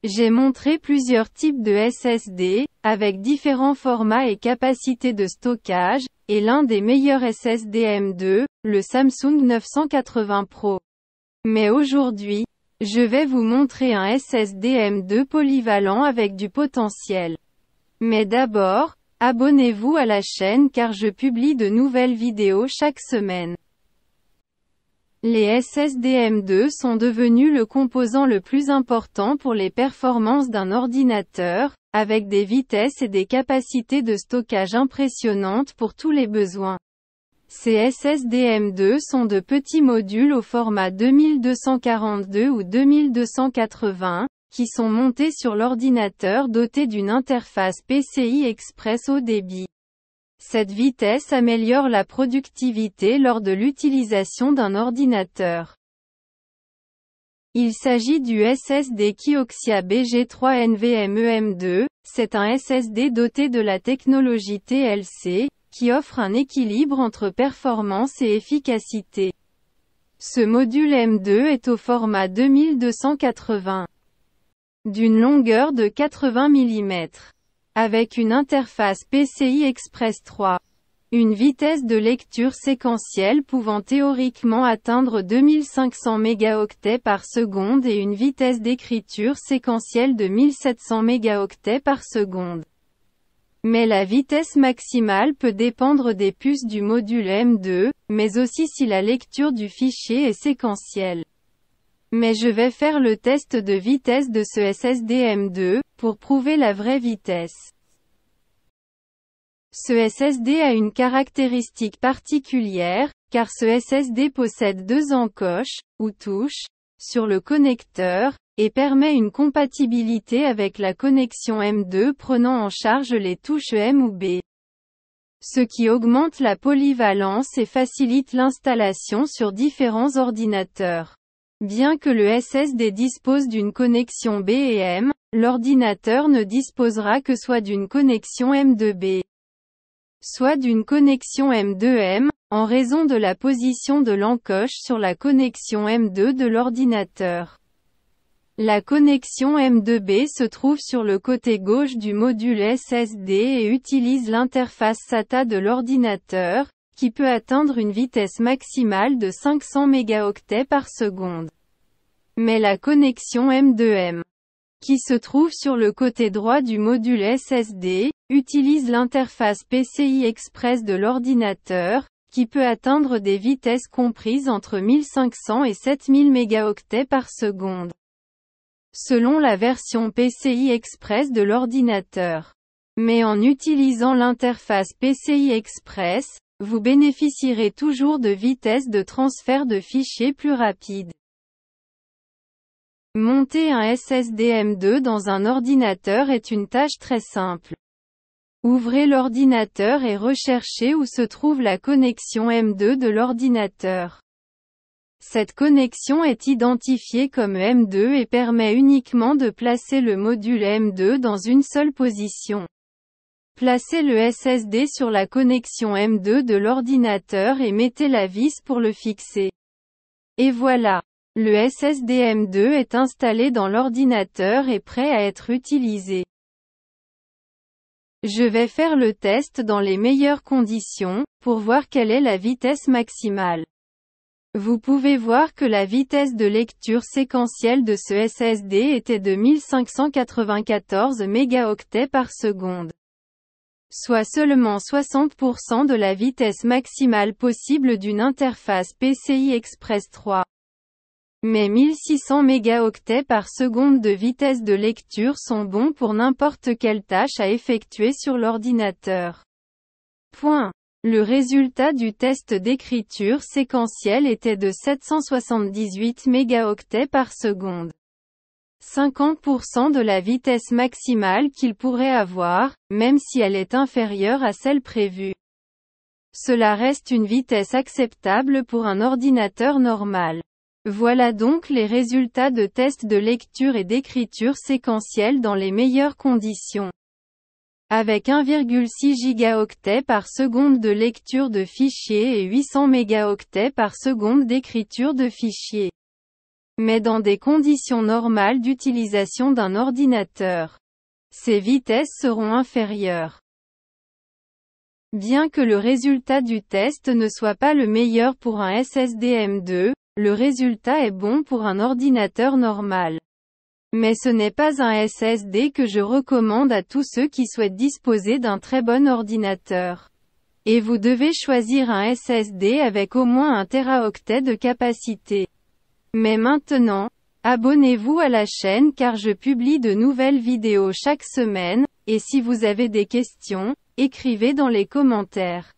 J'ai montré plusieurs types de SSD, avec différents formats et capacités de stockage, et l'un des meilleurs SSD M2, le Samsung 980 Pro. Mais aujourd'hui, je vais vous montrer un SSD M2 polyvalent avec du potentiel. Mais d'abord, abonnez-vous à la chaîne car je publie de nouvelles vidéos chaque semaine. Les SSD M2 sont devenus le composant le plus important pour les performances d'un ordinateur, avec des vitesses et des capacités de stockage impressionnantes pour tous les besoins. Ces SSD M2 sont de petits modules au format 2242 ou 2280, qui sont montés sur l'ordinateur doté d'une interface PCI Express haut débit. Cette vitesse améliore la productivité lors de l'utilisation d'un ordinateur. Il s'agit du SSD Kioxia BG3 NVMe M2, c'est un SSD doté de la technologie TLC, qui offre un équilibre entre performance et efficacité. Ce module M2 est au format 2280, d'une longueur de 80 mm. Avec une interface PCI Express 3. Une vitesse de lecture séquentielle pouvant théoriquement atteindre 2500 mégaoctets par seconde et une vitesse d'écriture séquentielle de 1700 mégaoctets par seconde. Mais la vitesse maximale peut dépendre des puces du module M2, mais aussi si la lecture du fichier est séquentielle. Mais je vais faire le test de vitesse de ce SSD M2, pour prouver la vraie vitesse. Ce SSD a une caractéristique particulière, car ce SSD possède deux encoches, ou touches, sur le connecteur, et permet une compatibilité avec la connexion M2 prenant en charge les touches M ou B. Ce qui augmente la polyvalence et facilite l'installation sur différents ordinateurs. Bien que le SSD dispose d'une connexion B et M, l'ordinateur ne disposera que soit d'une connexion M2B, soit d'une connexion M2M, en raison de la position de l'encoche sur la connexion M2 de l'ordinateur. La connexion M2B se trouve sur le côté gauche du module SSD et utilise l'interface SATA de l'ordinateur, qui peut atteindre une vitesse maximale de 500 mégaoctets par seconde. Mais la connexion M2M, qui se trouve sur le côté droit du module SSD, utilise l'interface PCI Express de l'ordinateur, qui peut atteindre des vitesses comprises entre 1500 et 7000 mégaoctets par seconde, selon la version PCI Express de l'ordinateur. Mais en utilisant l'interface PCI Express, vous bénéficierez toujours de vitesses de transfert de fichiers plus rapides. Monter un SSD M2 dans un ordinateur est une tâche très simple. Ouvrez l'ordinateur et recherchez où se trouve la connexion M2 de l'ordinateur. Cette connexion est identifiée comme M2 et permet uniquement de placer le module M2 dans une seule position. Placez le SSD sur la connexion M2 de l'ordinateur et mettez la vis pour le fixer. Et voilà. Le SSD M2 est installé dans l'ordinateur et prêt à être utilisé. Je vais faire le test dans les meilleures conditions, pour voir quelle est la vitesse maximale. Vous pouvez voir que la vitesse de lecture séquentielle de ce SSD était de 1594 mégaoctets par seconde. Soit seulement 60% de la vitesse maximale possible d'une interface PCI Express 3. Mais 1600 mégaoctets par seconde de vitesse de lecture sont bons pour n'importe quelle tâche à effectuer sur l'ordinateur. Point. Le résultat du test d'écriture séquentielle était de 778 mégaoctets par seconde. 50% de la vitesse maximale qu'il pourrait avoir, même si elle est inférieure à celle prévue. Cela reste une vitesse acceptable pour un ordinateur normal. Voilà donc les résultats de tests de lecture et d'écriture séquentielle dans les meilleures conditions. Avec 1,6 gigaoctets par seconde de lecture de fichiers et 800 mégaoctets par seconde d'écriture de fichiers. mais dans des conditions normales d'utilisation d'un ordinateur, ces vitesses seront inférieures. Bien que le résultat du test ne soit pas le meilleur pour un SSD M2, le résultat est bon pour un ordinateur normal. Mais ce n'est pas un SSD que je recommande à tous ceux qui souhaitent disposer d'un très bon ordinateur. Et vous devez choisir un SSD avec au moins 1 Teraoctet de capacité. Mais maintenant, abonnez-vous à la chaîne car je publie de nouvelles vidéos chaque semaine, et si vous avez des questions, écrivez dans les commentaires.